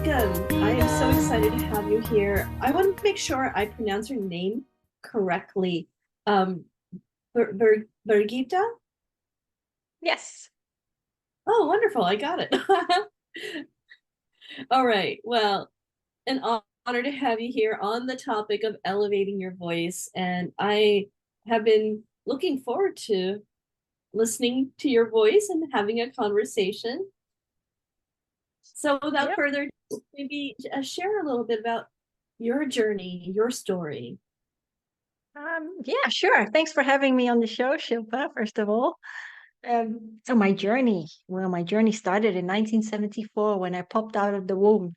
welcome. I am so excited to have you here. I want to make sure I pronounce your name correctly. Um, Birgitta? Yes. Oh, wonderful. I got it. All right. Well, an honor to have you here on the topic of elevating your voice. And I have been looking forward to listening to your voice and having a conversation. So, without Yep. further ado, maybe share a little bit about your journey, your story. Yeah, sure. Thanks for having me on the show, Shilpa, first of all. So my journey started in 1974 when I popped out of the womb.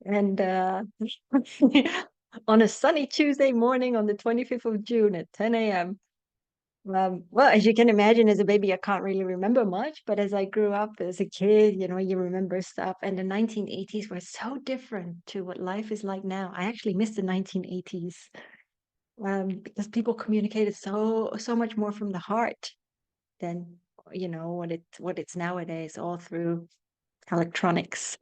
And on a sunny Tuesday morning on the 25th of June at 10 a.m. Well, as you can imagine, as a baby, I can't really remember much, but as I grew up as a kid, you remember stuff. And the 1980s were so different to what life is like now. I actually miss the 1980s. Because people communicated so much more from the heart than what it's nowadays, all through electronics.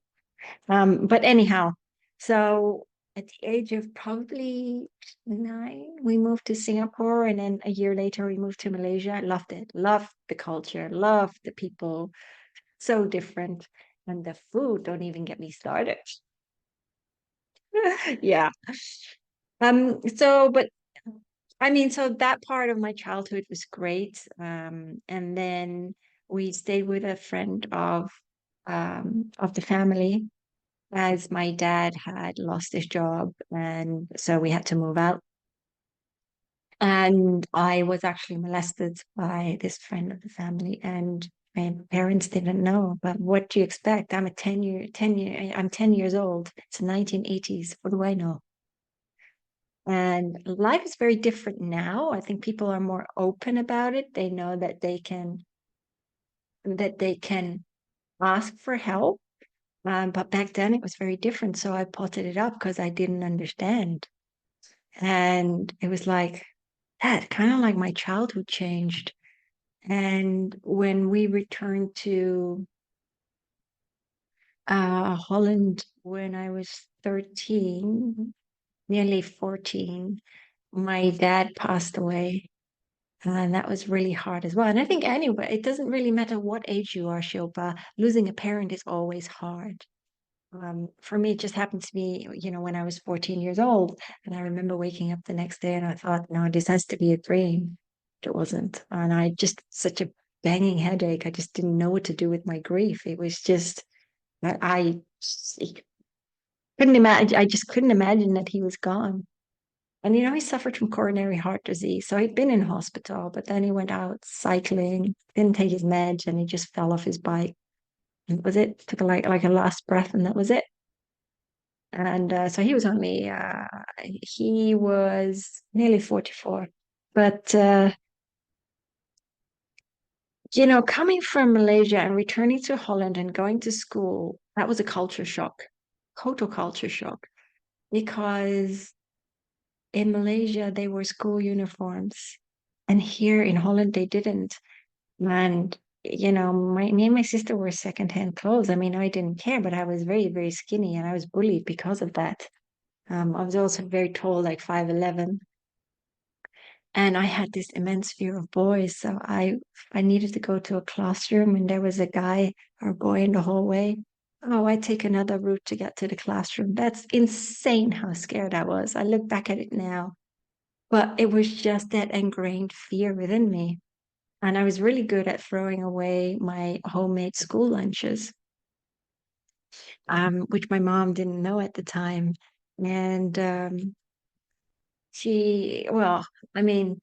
But anyhow, so at the age of probably 9, we moved to Singapore, and then a year later we moved to Malaysia. I loved it, loved the culture, loved the people, so different, and the food. Don't even get me started. Yeah. But I mean, so that part of my childhood was great. And then we stayed with a friend of the family, as my dad had lost his job, and so we had to move out. And I was actually molested by this friend of the family, and my parents didn't know. But what do you expect? I'm 10 years old. It's the 1980s. What do I know? And life is very different now. I think people are more open about it. They know that they can ask for help. But back then it was very different. So I potted it up because I didn't understand. And it was like that, kind of like my childhood changed. And when we returned to Holland when I was 13, nearly 14, my dad passed away. And that was really hard as well. And I think anyway, it doesn't really matter what age you are, Shilpa, losing a parent is always hard. For me, it just happened to be, when I was 14 years old. And I remember waking up the next day and I thought, no, this has to be a dream. It wasn't. And I just, such a banging headache. I just didn't know what to do with my grief. It was just, I couldn't imagine, I just couldn't imagine that he was gone. And he suffered from coronary heart disease. So he'd been in hospital, but then he went out cycling, didn't take his meds, and he just fell off his bike. That was it. Took like a last breath, and that was it. And so he was nearly 44. But coming from Malaysia and returning to Holland and going to school, that was a culture shock, total culture shock, because in Malaysia they wore school uniforms, and here in Holland they didn't. And me and my sister wore secondhand clothes. I mean, I didn't care, but I was very, very skinny, and I was bullied because of that. I was also very tall, like 5'11", and I had this immense fear of boys. So I needed to go to a classroom, and there was a guy or boy in the hallway. Oh, I take another route to get to the classroom. That's insane how scared I was. I look back at it now, but it was just that ingrained fear within me. And I was really good at throwing away my homemade school lunches, which my mom didn't know at the time. And well, I mean,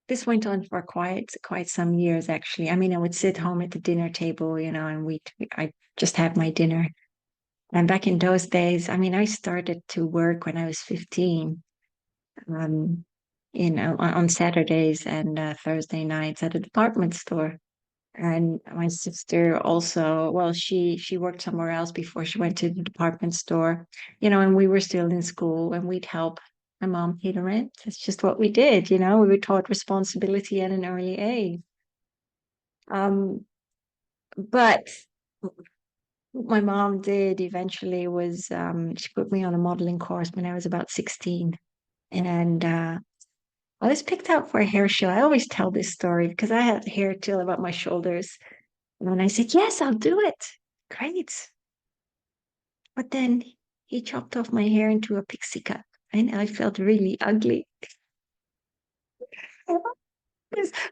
this went on for quite some years, actually. I mean, I would sit home at the dinner table, and I just had my dinner. And back in those days, I mean, I started to work when I was 15, um, on Saturdays and Thursday nights at a department store. And my sister also, well, she worked somewhere else before she went to the department store, and we were still in school, and we'd help my mom pay the rent. That's just what we did, we were taught responsibility at an early age. Um, but My mom did eventually was she put me on a modeling course when I was about 16. And I was picked out for a hair show. I always tell this story because I had hair till about my shoulders. And I said, yes, I'll do it. Great. But then he chopped off my hair into a pixie cut, and I felt really ugly.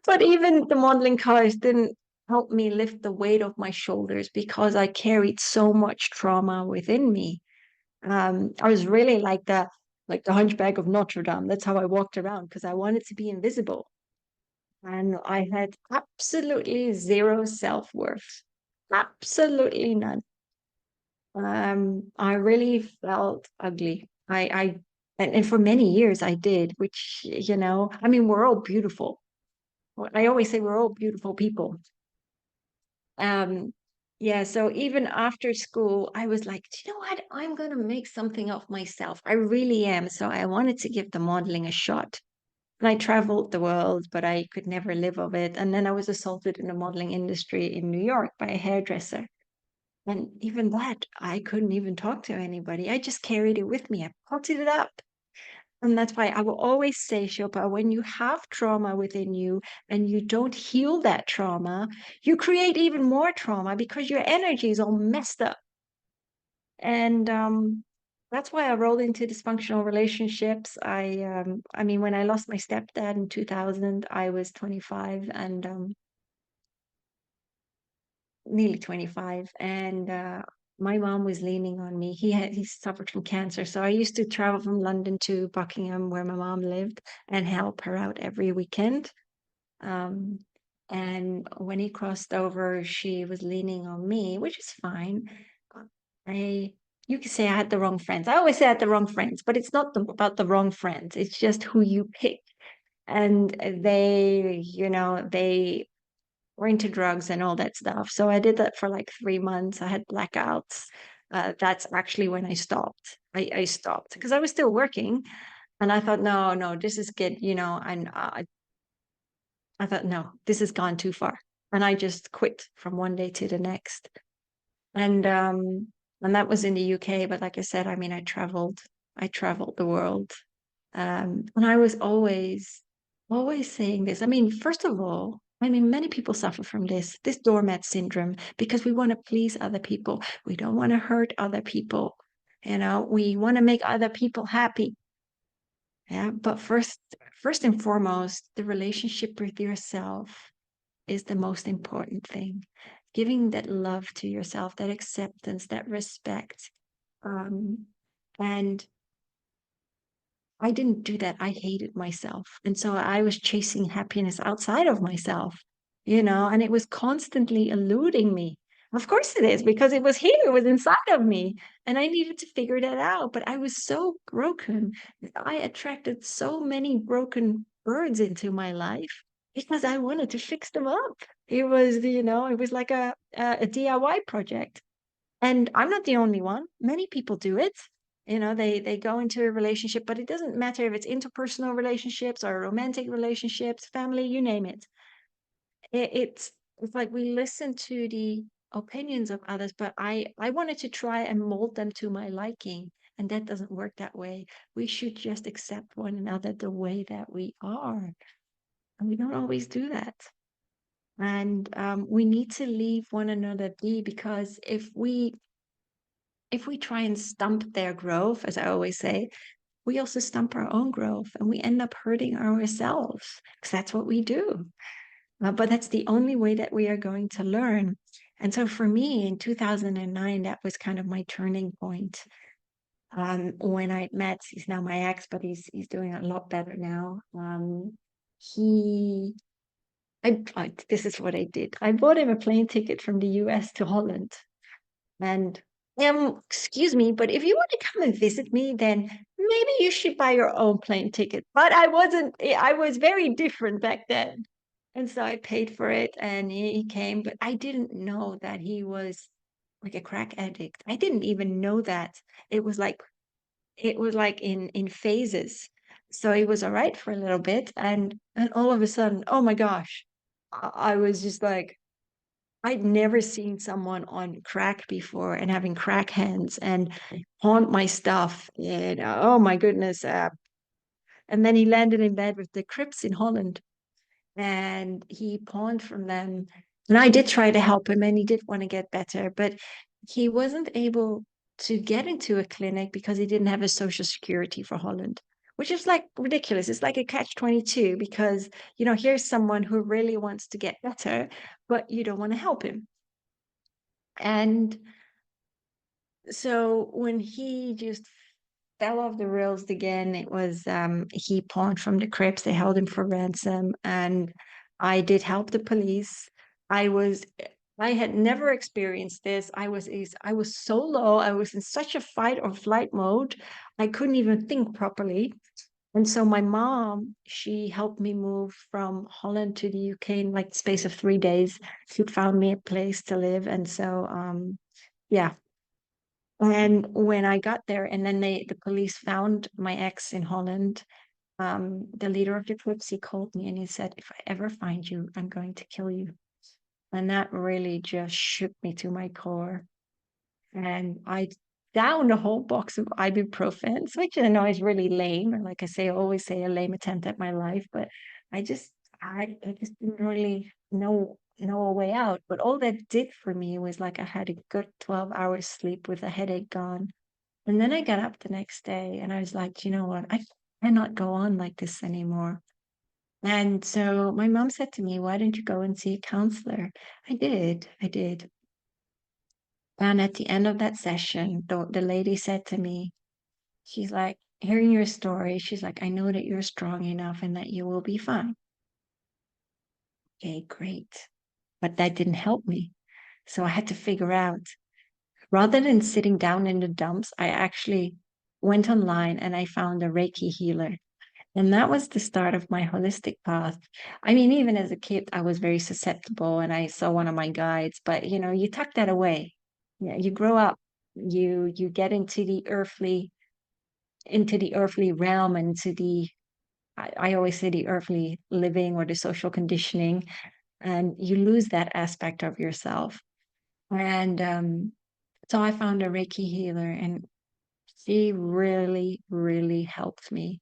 But even the modeling colors didn't help me lift the weight of my shoulders because I carried so much trauma within me. I was really like the Hunchback of Notre Dame. That's how I walked around because I wanted to be invisible. And I had absolutely zero self-worth. Absolutely none. I really felt ugly. And for many years I did, which, I mean, we're all beautiful. I always say we're all beautiful people. Um, yeah, so even after school, I was like, do you know what? I'm gonna make something of myself. I really am. So I wanted to give the modeling a shot. And I traveled the world, but I could never live of it. And then I was assaulted in the modeling industry in New York by a hairdresser. And even that, I couldn't even talk to anybody. I just carried it with me. I potted it up. And that's why I will always say, Shilpa, when you have trauma within you and you don't heal that trauma, you create even more trauma because your energy is all messed up. And that's why I rolled into dysfunctional relationships. I mean, when I lost my stepdad in 2000, I was 25 and nearly 25, and my mom was leaning on me. He suffered from cancer, so I used to travel from London to Buckingham, where my mom lived, and help her out every weekend. Um, and when he crossed over, she was leaning on me, which is fine. I You could say I had the wrong friends. I always say I had the wrong friends, but it's not about the wrong friends. It's just who you pick. And they were into drugs and all that stuff. So I did that for like 3 months. I had blackouts. That's actually when I stopped. I stopped because I was still working, and I thought, no, no, this is good, and I thought, no, this has gone too far, and I just quit from one day to the next. And and that was in the UK. But like I said, I mean, I traveled the world. And I was always saying this. I mean, first of all, I mean, many people suffer from this doormat syndrome because we want to please other people. We don't want to hurt other people. We want to make other people happy. Yeah. But first and foremost, the relationship with yourself is the most important thing. Giving that love to yourself, that acceptance, that respect. Um, and I didn't do that. I hated myself. And so I was chasing happiness outside of myself, and it was constantly eluding me. Of course it is, because it was here, it was inside of me. And I needed to figure that out. But I was so broken. I attracted so many broken birds into my life because I wanted to fix them up. It was like a DIY project. And I'm not the only one. Many people do it. They go into a relationship, but it doesn't matter if it's interpersonal relationships or romantic relationships, family, you name it. It's like we listen to the opinions of others, but I wanted to try and mold them to my liking, and that doesn't work that way. We should just accept one another the way that we are, and we don't always do that. And we need to leave one another be, because if we try and stump their growth, as I always say, we also stump our own growth and we end up hurting ourselves because that's what we do. But that's the only way that we are going to learn. And so for me in 2009, that was kind of my turning point. When I met, he's now my ex, but he's doing a lot better now. He, this is what I did. I bought him a plane ticket from the US to Holland. And excuse me, but if you want to come and visit me, then maybe you should buy your own plane ticket. But I wasn't, I was very different back then. And so I paid for it and he came, but I didn't know that he was like a crack addict. I didn't even know that. It was like in phases. So he was all right for a little bit, and all of a sudden, oh my gosh, I was just like, I'd never seen someone on crack before and having crack hands and haunt my stuff. And oh my goodness. And then he landed in bed with the Crips in Holland and he pawned from them. And I did try to help him and he did want to get better, but he wasn't able to get into a clinic because he didn't have a social security for Holland, which is like ridiculous. It's like a catch 22 because, here's someone who really wants to get better, but you don't want to help him. And so when he just fell off the rails again, it was he pawned from the Crips. They held him for ransom, and I did help the police. I was I had never experienced this. I was so low. I was in such a fight or flight mode. I couldn't even think properly. And so my mom, she helped me move from Holland to the UK in like the space of 3 days. She'd found me a place to live. And so yeah, and when I got there, and then the police found my ex in Holland, the leader of the groups, he called me and he said, "If I ever find you, I'm going to kill you." And that really just shook me to my core. And I downed a whole box of ibuprofen, which I know is really lame. And like I say, I always say a lame attempt at my life, but I just I just didn't really know a way out. But all that did for me was like I had a good 12 hours sleep with a headache gone. And then I got up the next day and I was like, you know what? I cannot go on like this anymore. And so my mom said to me, why don't you go and see a counselor? I did. And at the end of that session, the lady said to me, she's like, hearing your story, she's like, I know that you're strong enough and that you will be fine. Okay, great. But that didn't help me. So I had to figure out, rather than sitting down in the dumps, I actually went online and I found a Reiki healer. And that was the start of my holistic path. I mean, even as a kid, I was very susceptible and I saw one of my guides, but you tuck that away. Yeah, you grow up, you get into the earthly realm, into the I always say the earthly living or the social conditioning, and you lose that aspect of yourself. And so I found a Reiki healer and she really, really helped me.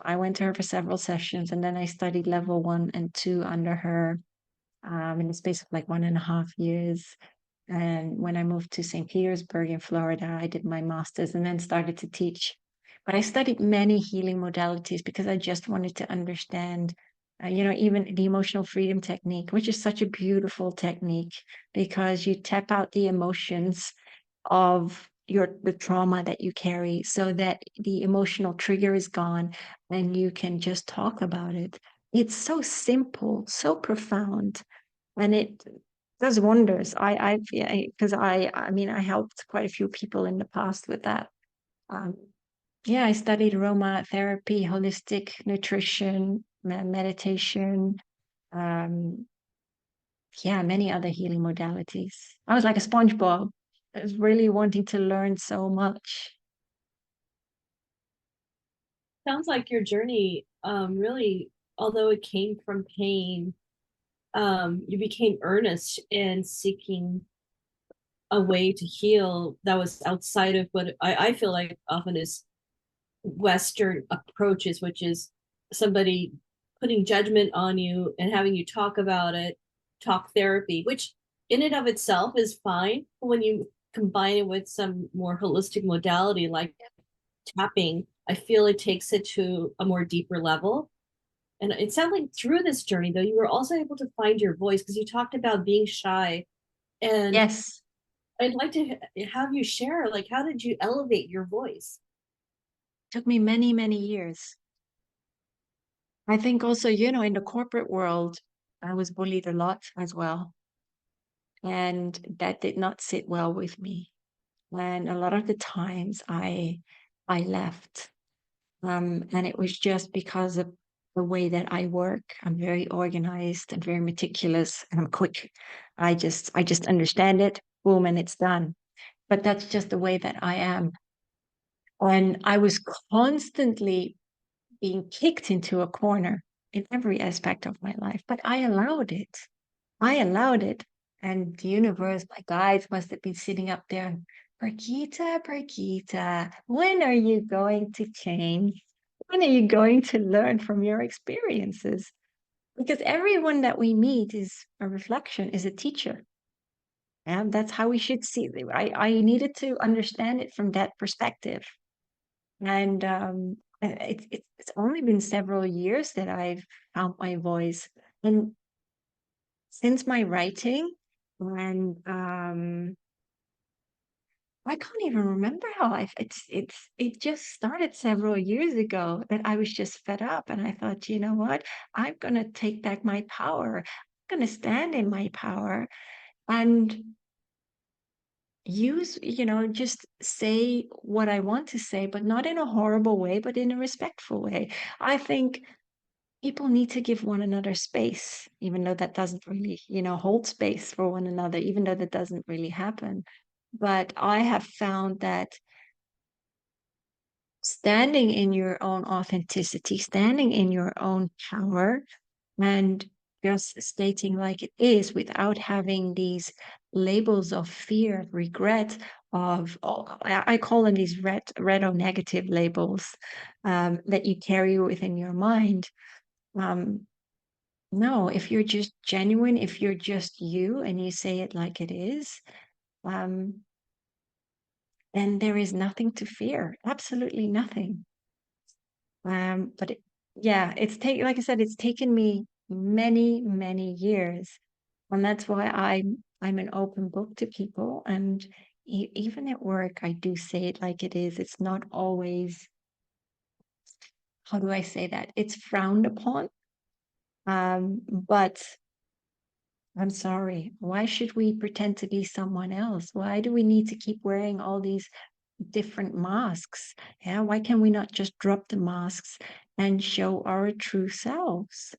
I went to her for several sessions and then I studied level 1 and 2 under her in the space of like 1.5 years. And when I moved to St. Petersburg in Florida, I did my master's and then started to teach. But I studied many healing modalities because I just wanted to understand, even the emotional freedom technique, which is such a beautiful technique because you tap out the emotions of the trauma that you carry so that the emotional trigger is gone and you can just talk about it. It's so simple, so profound, and it does wonders. Because I mean, I helped quite a few people in the past with that. Um, yeah, I studied aromatherapy, holistic nutrition, meditation, um, yeah, many other healing modalities. I was like a SpongeBob. I was really wanting to learn so much. Sounds like your journey really, although it came from pain, you became earnest in seeking a way to heal that was outside of what I feel like often is Western approaches, which is somebody putting judgment on you and having you talk about it, talk therapy, which in and of itself is fine. But when you combine it with some more holistic modality like tapping, I feel it takes it to a more deeper level. And it sounds like through this journey, though, you were also able to find your voice because you talked about being shy. And Yes, I'd like to have you share, like, how did you elevate your voice? took me many, many years. I think also, in the corporate world, I was bullied a lot as well. And that did not sit well with me. And a lot of the times I left. And it was just because of the way that I work. I'm very organized and very meticulous and I'm quick. I just understand it, boom, and it's done. But that's just the way that I am. And I was constantly being kicked into a corner in every aspect of my life, but I allowed it. I allowed it. And the universe, my guides must have been sitting up there. Parkita, Parkita, when are you going to change? When are you going to learn from your experiences? Because everyone that we meet is a reflection, is a teacher. And that's how we should see it. I needed to understand it from that perspective. And it's only been several years that I've found my voice. And since my writing, and I can't even remember how it just started several years ago that I was just fed up and I thought, you know what? I'm gonna take back my power. I'm gonna stand in my power and use, just say what I want to say, but not in a horrible way, but in a respectful way. I think people need to give one another space, even though that doesn't really, hold space for one another, even though that doesn't really happen. But I have found that standing in your own authenticity, standing in your own power, and just stating like it is without having these labels of fear, regret, of oh, I call them these red or negative labels that you carry within your mind. Um, no, if you're just genuine, if you're just you and you say it like it is, um, then there is nothing to fear. Absolutely nothing. But yeah, like I said, it's taken me many, many years, and that's why I'm an open book to people. And even at work, I do say it like it is. It's not always, how do I say that? It's frowned upon. But I'm sorry. Why should we pretend to be someone else? Why do we need to keep wearing all these different masks? Yeah, why can we not just drop the masks and show our true selves?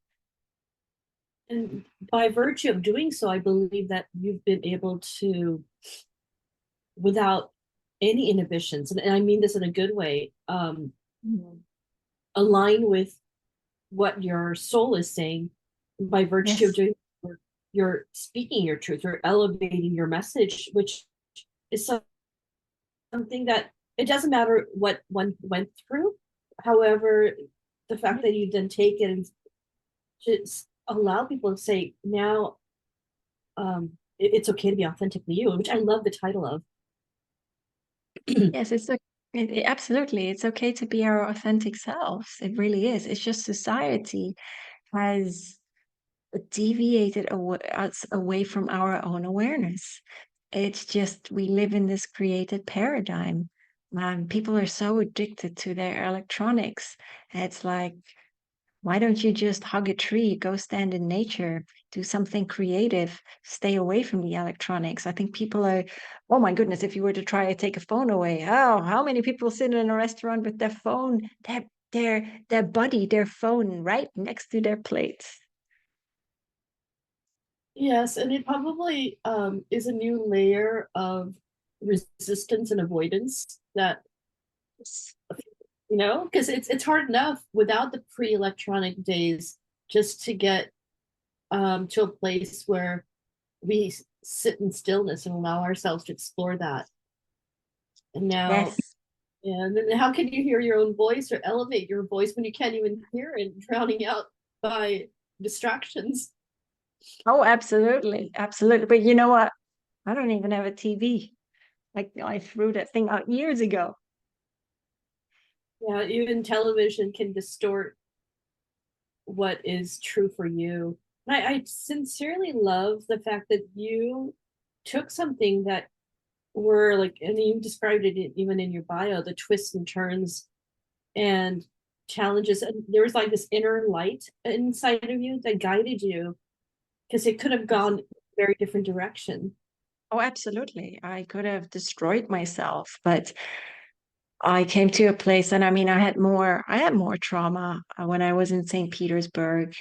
And by virtue of doing so, I believe that you've been able to, without any inhibitions, and I mean this in a good way, Mm. align with what your soul is saying by virtue of Yes, doing, you're speaking your truth, you're elevating your message, which is something that it doesn't matter what one went through. However, the fact that you then take it and just allow people to say now, it's okay to be authentically you, which I love the title of. yes, absolutely. It's okay to be our authentic selves. It really is. It's just society has deviated us away from our own awareness. It's just we live in this created paradigm. People are so addicted to their electronics. It's like, why don't you just hug a tree, go stand in nature, do something creative, stay away from the electronics? I think people are, oh my goodness, if you were to try to take a phone away, oh, how many people sit in a restaurant with their phone, their buddy, their phone right next to their plates? Yes, and it probably is a new layer of resistance and avoidance that, because it's hard enough without the pre-electronic days just to get to a place where we sit in stillness and allow ourselves to explore that. And now, Yes. and then how can you hear your own voice or elevate your voice when you can't even hear it, drowning out by distractions? Oh, absolutely. Absolutely. But you know what? I don't even have a TV. Like I threw that thing out years ago. Yeah, even television can distort what is true for you. And I sincerely love the fact that you took something that were like, and you described it even in your bio, the twists and turns and challenges. And there was like this inner light inside of you that guided you because it could have Yes. gone a very different direction. Oh, absolutely. I could have destroyed myself, but I came to a place and I mean I had more trauma when I was in St. Petersburg.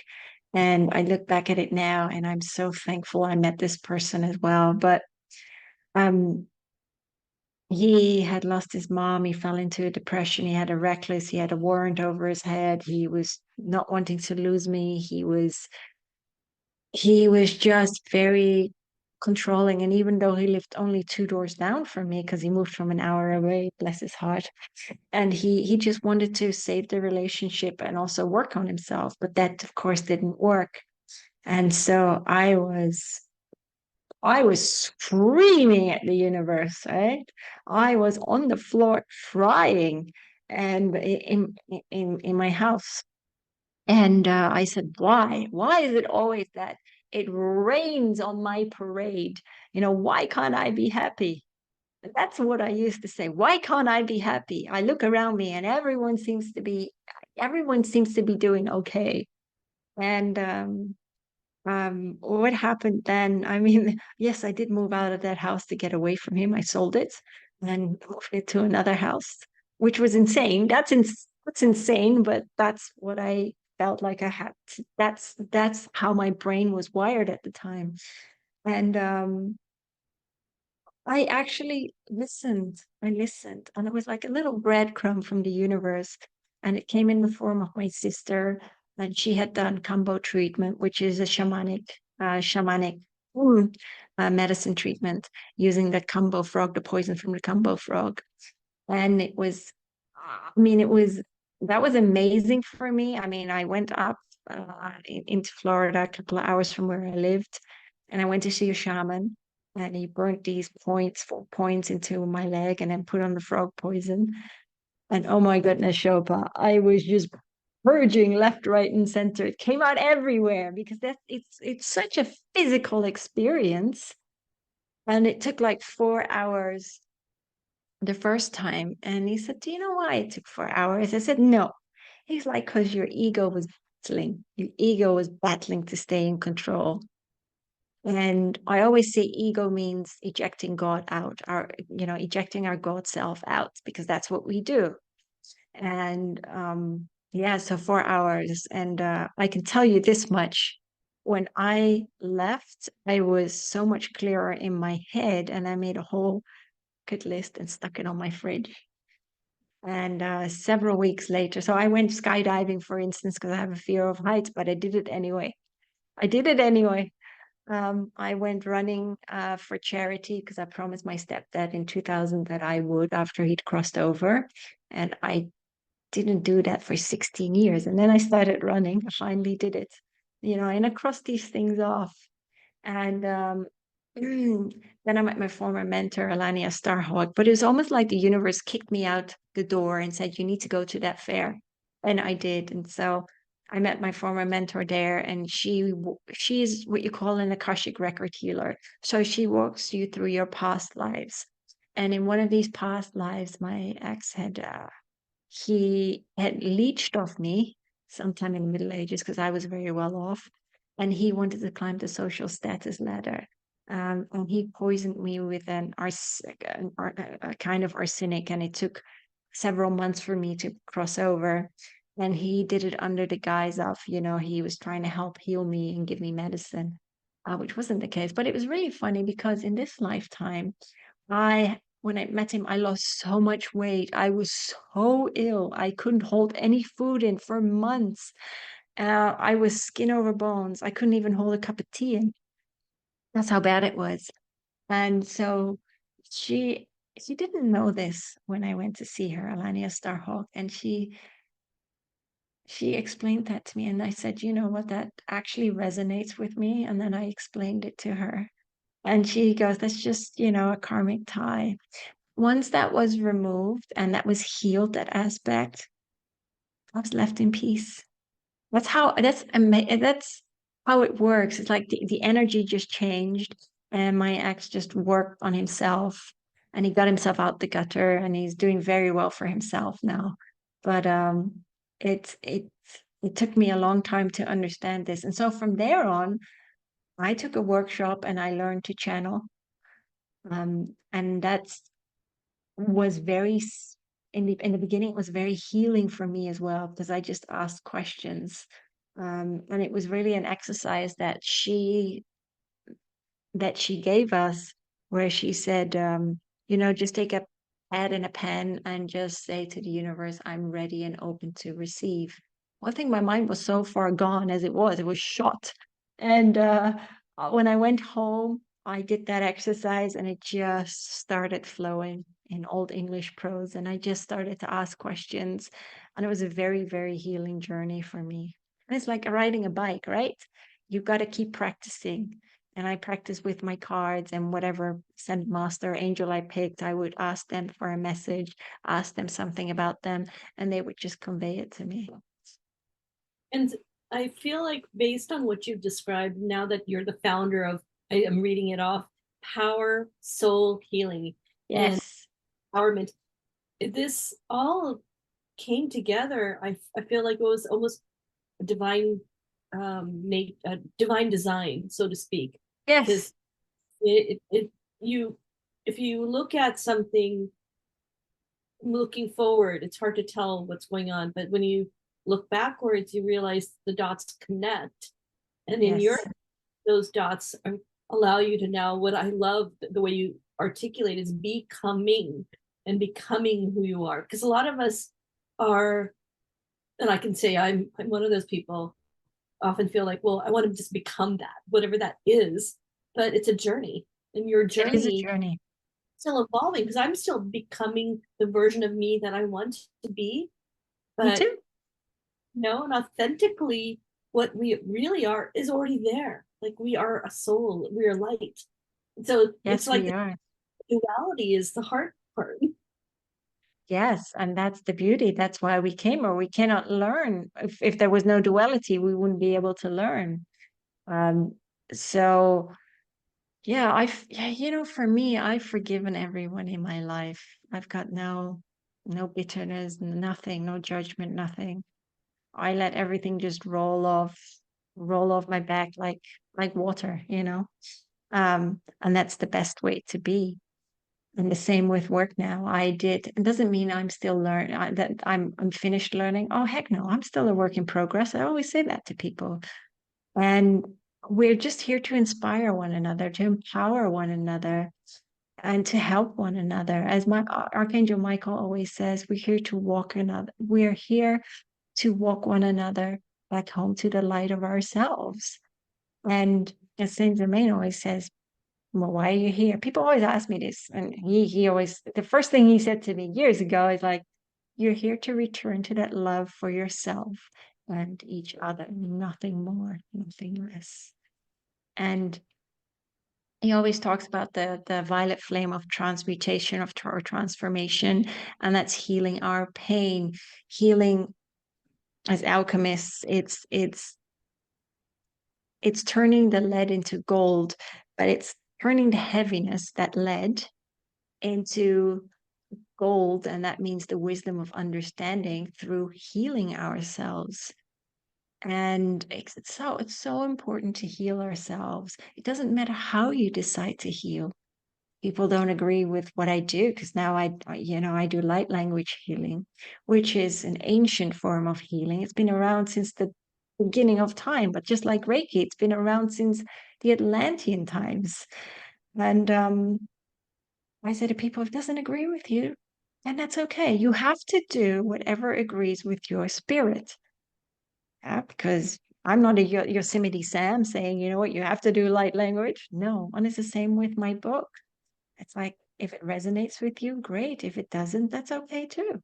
And I look back at it now and I'm so thankful I met this person as well. But um he had lost his mom, he fell into a depression, he had a warrant over his head, he was not wanting to lose me. He was just very controlling. And even though he lived only two doors down from me, because he moved from an hour away, bless his heart, and he just wanted to save the relationship and also work on himself. But that, of course, didn't work. And so I was screaming at the universe, right? I was on the floor crying and in my house. And I said, why? Why is it always that it rains on my parade? Why can't I be happy? That's what I used to say. Why can't I be happy? I look around me and everyone seems to be doing okay. And what happened then? I mean, yes, I did move out of that house to get away from him. I sold it and moved it to another house, which was insane. That's insane, but that's what I felt like I had to, that's how my brain was wired at the time. And I actually listened. I listened, and it was like a little breadcrumb from the universe. And it came in the form of my sister, and she had done kambo treatment, which is a shamanic mm, medicine treatment using the kambo frog, the poison from the kambo frog. And I mean, that was amazing for me. I mean, I went up into Florida, a couple of hours from where I lived, and I went to see a shaman, and he burnt these 4 points into my leg and then put on the frog poison. And oh my goodness, Shilpa, I was just purging left, right, and center. It came out everywhere because it's such a physical experience. And it took like 4 hours the first time. And he said, do you know why it took 4 hours? I said, no. He's like, because your ego was battling. Your ego was battling to stay in control. And I always say ego means ejecting God out, ejecting our God self out, because that's what we do. And yeah, so 4 hours. And I can tell you this much. When I left, I was so much clearer in my head, and I made a whole bucket list and stuck it on my fridge. And several weeks later, so I went skydiving, for instance, because I have a fear of heights, but I did it anyway. I did it anyway. I went running for charity because I promised my stepdad in 2000 that I would after he'd crossed over. And I didn't do that for 16 years. And then I started running. I finally did it, and I crossed these things off. And then I met my former mentor, Alania Starhawk. But it was almost like the universe kicked me out the door and said, you need to go to that fair. And I did. And so I met my former mentor there, and she's what you call an Akashic record healer. So she walks you through your past lives. And in one of these past lives, my ex he had leached off me sometime in the Middle Ages because I was very well off, and he wanted to climb the social status ladder. And he poisoned me with a kind of arsenic, and it took several months for me to cross over. And he did it under the guise of, he was trying to help heal me and give me medicine, which wasn't the case. But it was really funny because in this lifetime, when I met him, I lost so much weight. I was so ill. I couldn't hold any food in for months. I was skin over bones. I couldn't even hold a cup of tea in. That's how bad it was. And so she she didn't know this when I went to see her, Alania Starhawk, and she explained that to me, and I said, you know what, that actually resonates with me. And then I explained it to her, and she goes, that's just, a karmic tie. Once that was removed and that was healed, that aspect, I was left in peace. That's how it works. It's like the energy just changed, and my ex just worked on himself, and he got himself out the gutter, and he's doing very well for himself now. But it it it took me a long time to understand this. And so from there on, I took a workshop and I learned to channel. And that's was very in the beginning, it was very healing for me as well, because I just asked questions. And it was really an exercise that she gave us, where she said, just take a pad and a pen and just say to the universe, I'm ready and open to receive. Well, I think my mind was so far gone as it was shot. And when I went home, I did that exercise and it just started flowing in Old English prose. And I just started to ask questions. And it was a very, very healing journey for me. And it's like riding a bike, right? You've got to keep practicing. And I practiced with my cards and whatever send master angel I picked, I would ask them for a message, ask them something about them, and they would just convey it to me. And I feel like based on what you've described, now that you're the founder of, I am reading it off, Power, Soul, Healing, and Yes. Empowerment, this all came together. I feel like it was almost a divine, make a divine design, so to speak, Yes. because it you, if you look at something looking forward, it's hard to tell what's going on, but when you look backwards, you realize the dots connect, and in your, Yes. those dots are, allow you to now, what I love the way you articulate is becoming, and becoming who you are, because a lot of us are, and I can say I'm one of those people, often feel like, well, I want to just become that, whatever that is, but it's a journey, and your It is a journey journey. still evolving, because I'm still becoming the version of me that I want to be, Me but too. and authentically, what we really are is already there. Like, we are a soul, we are light. So it's Yes, like we the are. duality is the hard part. Yes, and that's the beauty. That's why we came, or we cannot learn. If there was no duality, we wouldn't be able to learn. Um, so yeah, yeah, for me, I've forgiven everyone in my life. I've got no bitterness, nothing, no judgment, nothing. I let everything just roll off my back like water. And that's the best way to be. And the same with work now. It doesn't mean I'm still learning that I'm finished learning. Oh heck no, I'm still a work in progress. I always say that to people. And we're just here to inspire one another, to empower one another, and to help one another. As my Archangel Michael always says, we're here to walk one another back home to the light of ourselves. And as Saint Germain always says, well, why are you here? People always ask me this, and he always, the first thing he said to me years ago is like, you're here to return to that love for yourself and each other, nothing more, nothing less. And he always talks about the violet flame of transmutation or transformation, and that's healing our pain, healing as alchemists. It's turning the lead into gold, but it's turning the heaviness, that lead, into gold, and that means the wisdom of understanding through healing ourselves. And it's so important to heal ourselves. It doesn't matter how you decide to heal. People don't agree with what I do because now I do light language healing, which is an ancient form of healing. It's been around since the beginning of time, but just like Reiki, it's been around since the Atlantean times. And I say to people, if it doesn't agree with you, and that's okay. You have to do whatever agrees with your spirit. Yeah, because I'm not a Yosemite Sam saying, you know what, you have to do light language. No, and it's the same with my book. It's like, if it resonates with you, great. If it doesn't, that's okay too.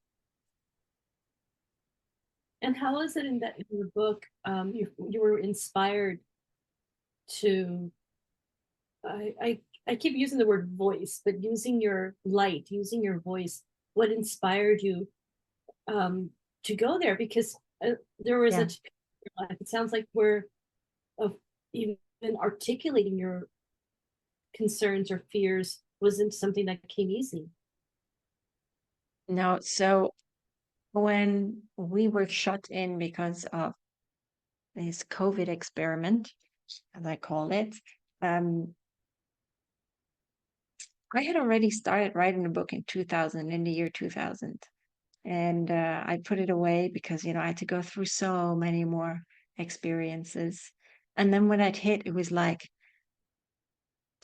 And how is it in that, in your book, you were inspired to, I keep using the word voice, but using your light, using your voice, what inspired you to go there? Because there was a Yeah. life, it sounds like, where of even articulating your concerns or fears wasn't something that came easy. No, so when we were shut in because of this COVID experiment, as I call it, um, I had already started writing a book in 2000, in the year 2000. And I put it away because, I had to go through so many more experiences. And then when it hit, it was like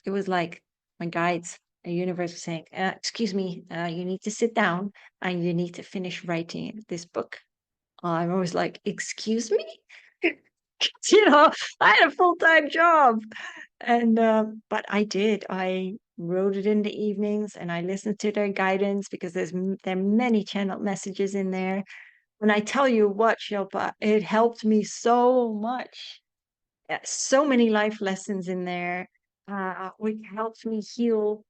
my guides, the universe was saying, excuse me, you need to sit down and you need to finish writing this book. I'm always like, excuse me? you know, I had a full-time job. And but I did. I wrote it in the evenings and I listened to their guidance because there are many channeled messages in there. And I tell you what, Shilpa, it helped me so much. So many life lessons in there, which helped me heal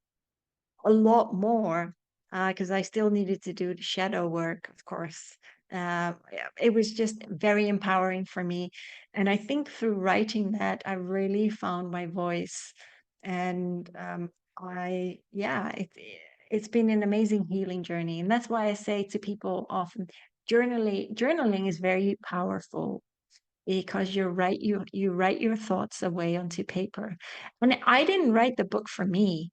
a lot more because I still needed to do the shadow work, of course. Yeah, it was just very empowering for me. And I think through writing that, I really found my voice. And yeah, it's been an amazing healing journey. And that's why I say to people often, journaling is very powerful because you write your thoughts away onto paper. And I didn't write the book for me.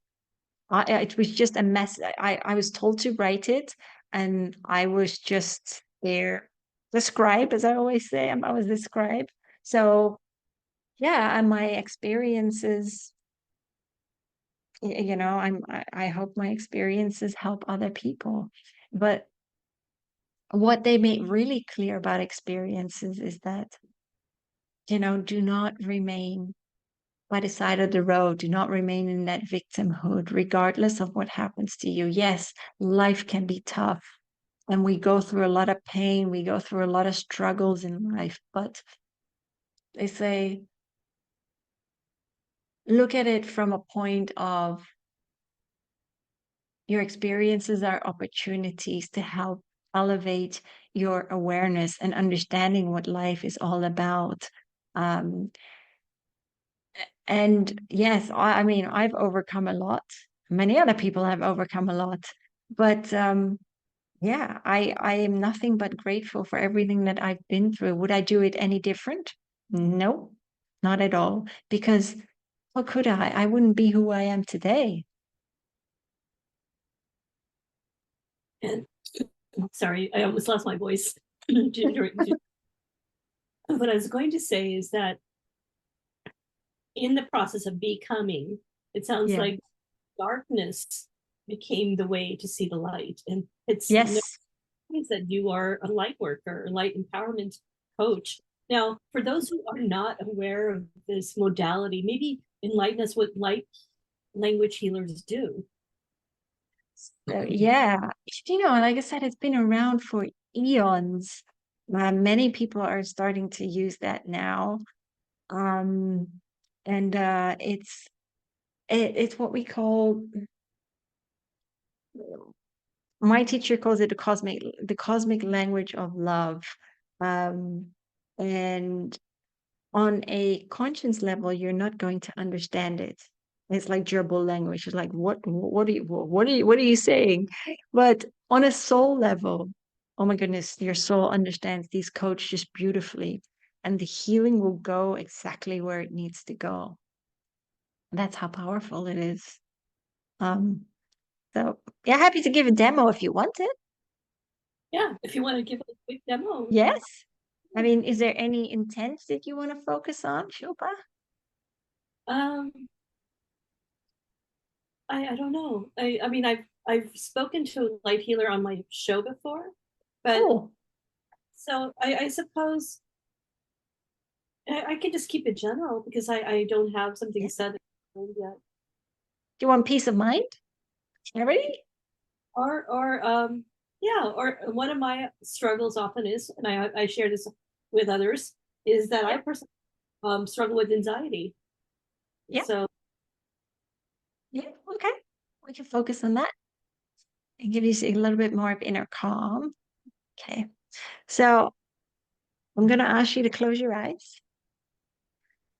It was just a mess. I was told to write it, and I was just there, the scribe, as I always say. I was the scribe. So yeah, and my experiences, I hope my experiences help other people. But what they made really clear about experiences is that, do not remain by the side of the road. Do not remain in that victimhood, regardless of what happens to you. Yes, life can be tough and we go through a lot of pain. We go through a lot of struggles in life, but they say, look at it from a point of your experiences are opportunities to help elevate your awareness and understanding what life is all about. Um, And yes, I mean, I've overcome a lot. Many other people have overcome a lot. But yeah, I am nothing but grateful for everything that I've been through. Would I do it any different? No, not at all. Because how could I? I wouldn't be who I am today. And sorry, I almost lost my voice. What I was going to say is that in the process of becoming, it sounds Yeah. like darkness became the way to see the light. And it's no Yes. means that you are a light worker, a light empowerment coach. Now, for those who are not aware of this modality, maybe enlighten us what light language healers do. So, yeah. Like I said, it's been around for eons. Many people are starting to use that now. Um, and it's what we call, my teacher calls it the cosmic language of love. Um, and on a conscious level, you're not going to understand it. It's like gerbil language. It's like what are you saying? But on a soul level, oh my goodness, your soul understands these codes just beautifully, and the healing will go exactly where it needs to go. That's how powerful it is. Um, so yeah, happy to give a demo if you want it. Yeah, if you want to give a quick demo. Yes. I mean, is there any intent that you want to focus on, Shilpa? Um, I don't know. I mean I've spoken to a light healer on my show before, but Cool. so I suppose I can just keep it general because I don't have something Yeah. set yet. Do you want peace of mind? Charity? Or yeah, or one of my struggles often is, and I share this with others, is that I Yeah. personally struggle with anxiety. Yeah. So Yeah. Okay. We can focus on that and give you a little bit more of inner calm. Okay. So I'm going to ask you to close your eyes.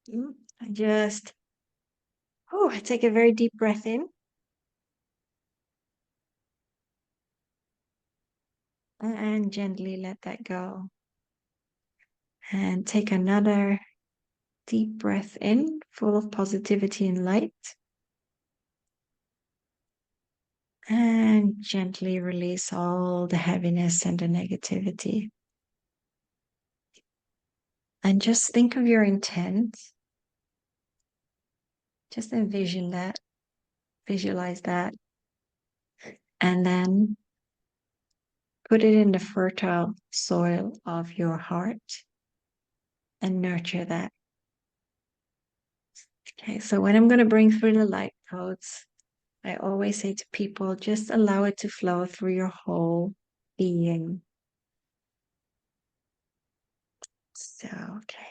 And just, take a very deep breath in and gently let that go. And take another deep breath in, full of positivity and light. And gently release all the heaviness and the negativity. And just think of your intent. Just envision that, visualize that, and then put it in the fertile soil of your heart and nurture that. Okay, so when I'm going to bring through the light codes, I always say to people, just allow it to flow through your whole being. So, okay.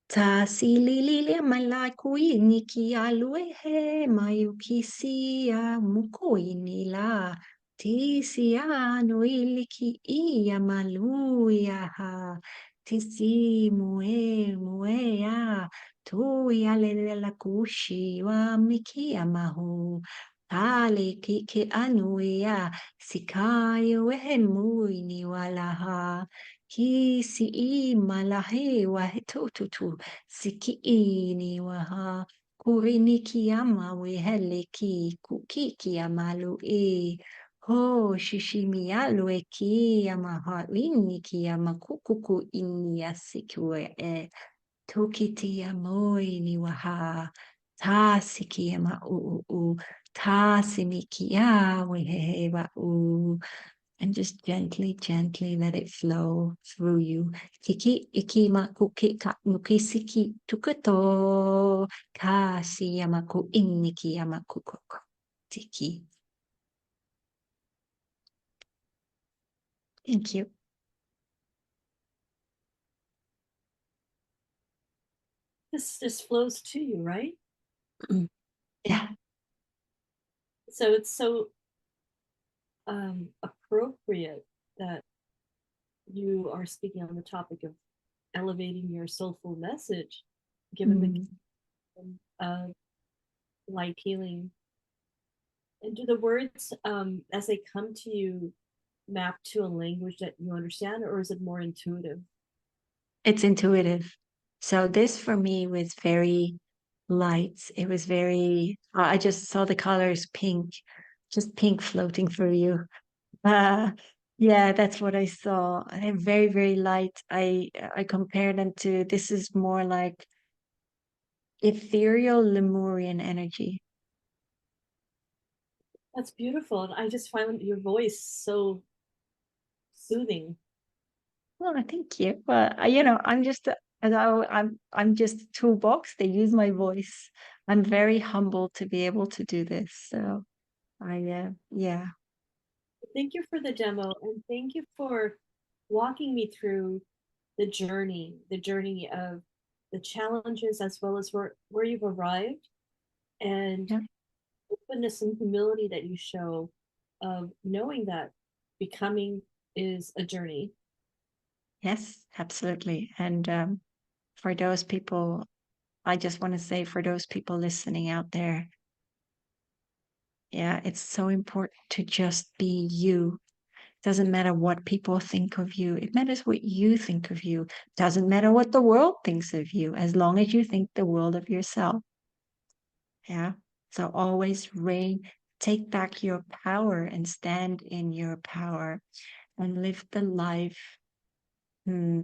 Ta silililia malakui niki aluehe mayuki a mukoini la tisi anu iliki ia maluia ha tisi mue a tui alele la kushi wa miki amahu tale ki anu ia sikayo ehe muini walaha Ki si I malahe wa he tu siki ini wa ha kurini ki ama we hele ki kuki ki amalu e ho shishimi alu e ki ama ha ini ki ama kukuku ini asiku e tokiti amoi ni wa ha ta siki ama u ta simiki ya we he wa u and just gently, gently let it flow through you. Kiki ikima kuki ka nukisiki tukuto kasi yamaku inniki yamaku koko. Tiki. Thank you. This just flows to you, right? Yeah. So it's so appropriate that you are speaking on the topic of elevating your soulful message, given the Mm. uh, light healing. And do the words, as they come to you, map to a language that you understand, or is it more intuitive? It's intuitive. So this for me was very light. It was very, I just saw the colors pink, just pink floating through you. Uh, yeah, that's what I saw. They're very, very light. I compare them to this is more like ethereal Lemurian energy. That's beautiful. And I just find your voice so soothing. Well, I thank you. Well, you know, I'm just I'm just a toolbox. They use my voice. I'm very humbled to be able to do this. So yeah. Thank you for the demo, and thank you for walking me through the journey of the challenges as well as where you've arrived, and Yeah. openness and humility that you show of knowing that becoming is a journey. Yes, absolutely. And for those people, I just want to say for those people listening out there, yeah, it's so important to just be you. Doesn't matter what people think of you. It matters what you think of you. Doesn't matter what the world thinks of you, as long as you think the world of yourself. Yeah. So always take back your power and stand in your power and live the life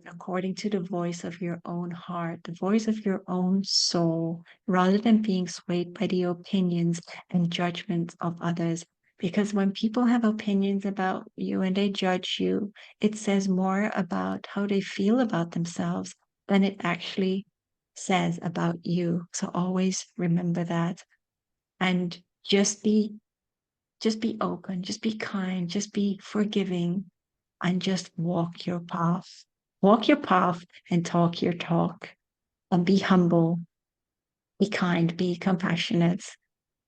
according to the voice of your own heart, the voice of your own soul, rather than being swayed by the opinions and judgments of others. Because when people have opinions about you and they judge you, it says more about how they feel about themselves than it actually says about you. So always remember that and just be open, just be kind, just be forgiving and just walk your path. Walk your path and talk your talk and be humble, be kind, be compassionate.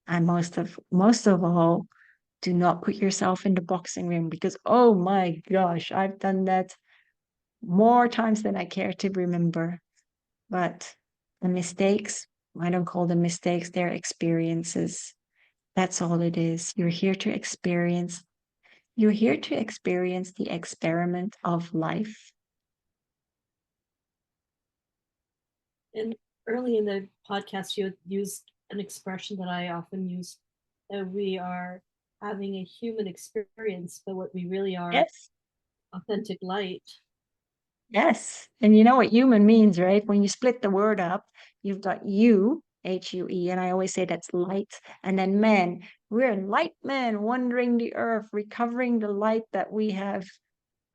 And most of all, do not put yourself in the boxing ring because oh my gosh, I've done that more times than I care to remember. But the mistakes, I don't call them mistakes, they're experiences. That's all it is. You're here to experience the experiment of life. And early in the podcast, you used an expression that I often use, that we are having a human experience, but what we really are, Yes. authentic light. Yes. And you know what human means, right? When you split the word up, you've got you, HUE, and I always say that's light. And then men, we're light men wandering the earth, recovering the light that we have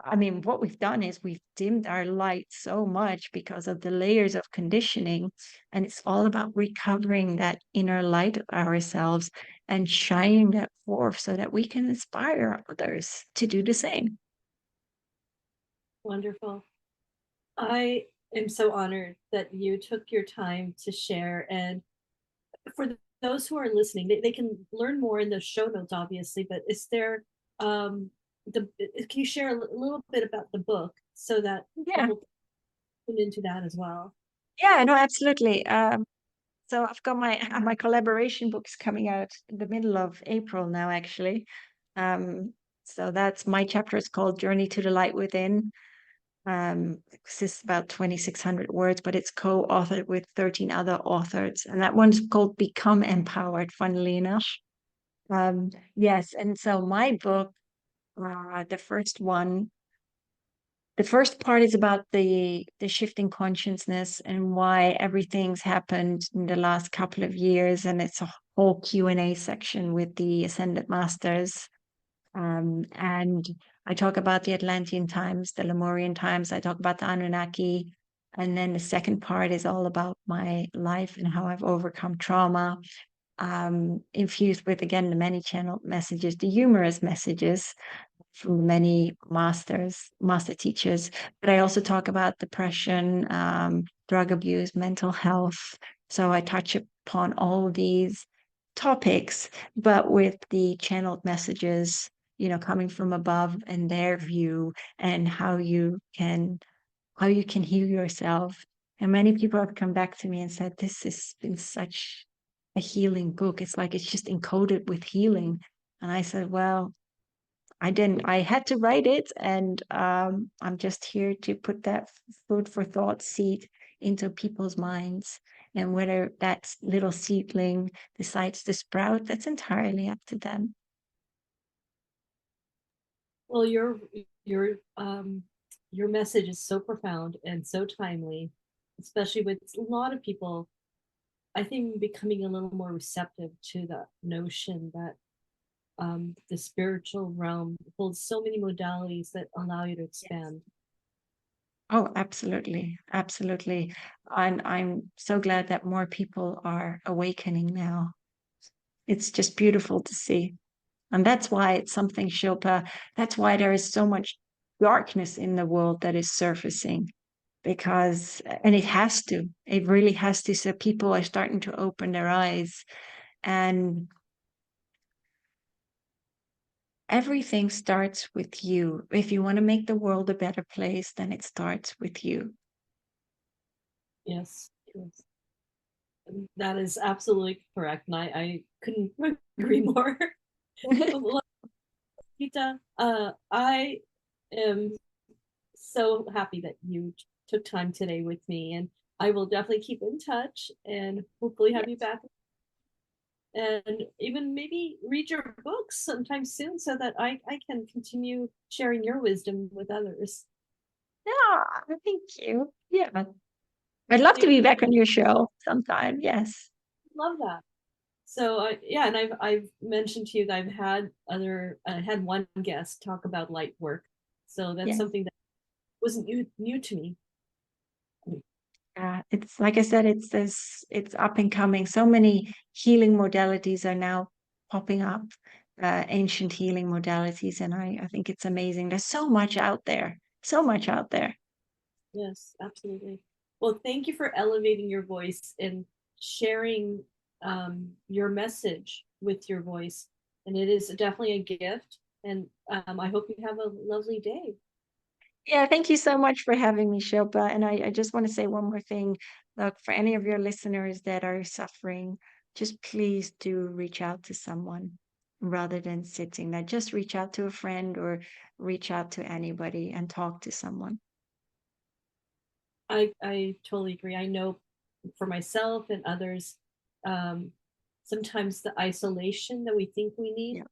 I mean, what we've done is we've dimmed our light so much because of the layers of conditioning. And it's all about recovering that inner light of ourselves and shining that forth so that we can inspire others to do the same. Wonderful. I am so honored that you took your time to share. And for those who are listening, they can learn more in the show notes, obviously. But is there can you share a little bit about the book so that Yeah. people tune into that as well? Yeah, no, absolutely. So I've got my collaboration books coming out in the middle of April now, actually. Um, so that's my chapter is called Journey to the Light Within. It's just about 2,600 words, but it's co-authored with 13 other authors, and that one's called Become Empowered, funnily enough. Yes, and so my book, the first one, the first part is about the shifting consciousness and why everything's happened in the last couple of years, and it's a whole Q&A section with the Ascended Masters. And I talk about the Atlantean times, the Lemurian times. I talk about the Anunnaki. And then the second part is all about my life and how I've overcome trauma, infused with, again, the many channeled messages, the humorous messages from many master teachers. But I also talk about depression, drug abuse, mental health. So I touch upon all these topics, but with the channeled messages, coming from above and their view, and how you can heal yourself. And many people have come back to me and said, this has been such a healing book. It's like it's just encoded with healing. And I said, well, I had to write it, and I'm just here to put that food for thought seed into people's minds. And whether that little seedling decides to sprout, that's entirely up to them. Well, your your message is so profound and so timely, especially with a lot of people, I think, becoming a little more receptive to the notion that the spiritual realm holds so many modalities that allow you to expand. Oh, absolutely. Absolutely. And I'm so glad that more people are awakening now. It's just beautiful to see. And that's why it's something, Shilpa, that's why there is so much darkness in the world that is surfacing. Because, and it really has to. So people are starting to open their eyes, and everything starts with you. If you want to make the world a better place, then it starts with you. Yes, yes. That is absolutely correct. And I couldn't agree more. Well, Rita, I am so happy that you took time today with me, and I will definitely keep in touch and hopefully have you Yes. back and even maybe read your books sometime soon so that I can continue sharing your wisdom with others. Yeah, thank you. Yeah. I'd love to I be back on your show sometime. Yes. love that. So yeah, and I've mentioned to you that I had one guest talk about light work. So that's Yes. something that wasn't new to me. It's like I said, it's up and coming. So many healing modalities are now popping up, ancient healing modalities, and I think it's amazing. There's so much out there. So much out there. Yes, absolutely. Well, thank you for elevating your voice and sharing your message with your voice. And it is definitely a gift. And I hope you have a lovely day. Yeah, thank you so much for having me, Shilpa. And I just want to say one more thing. Look, for any of your listeners that are suffering, just please do reach out to someone rather than sitting there. Just reach out to a friend or reach out to anybody and talk to someone. I totally agree. I know for myself and others, um, sometimes the isolation that we think we need, Yeah.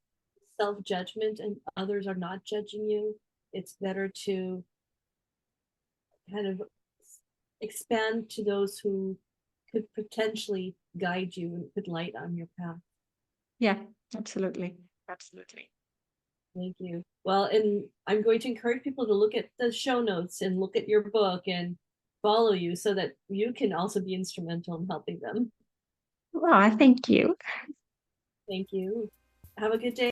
self judgment, and others are not judging you. It's better to kind of expand to those who could potentially guide you and put light on your path. Yeah, absolutely. Absolutely. Thank you. Well, and I'm going to encourage people to look at the show notes and look at your book and follow you so that you can also be instrumental in helping them. Oh, thank you. Thank you. Have a good day.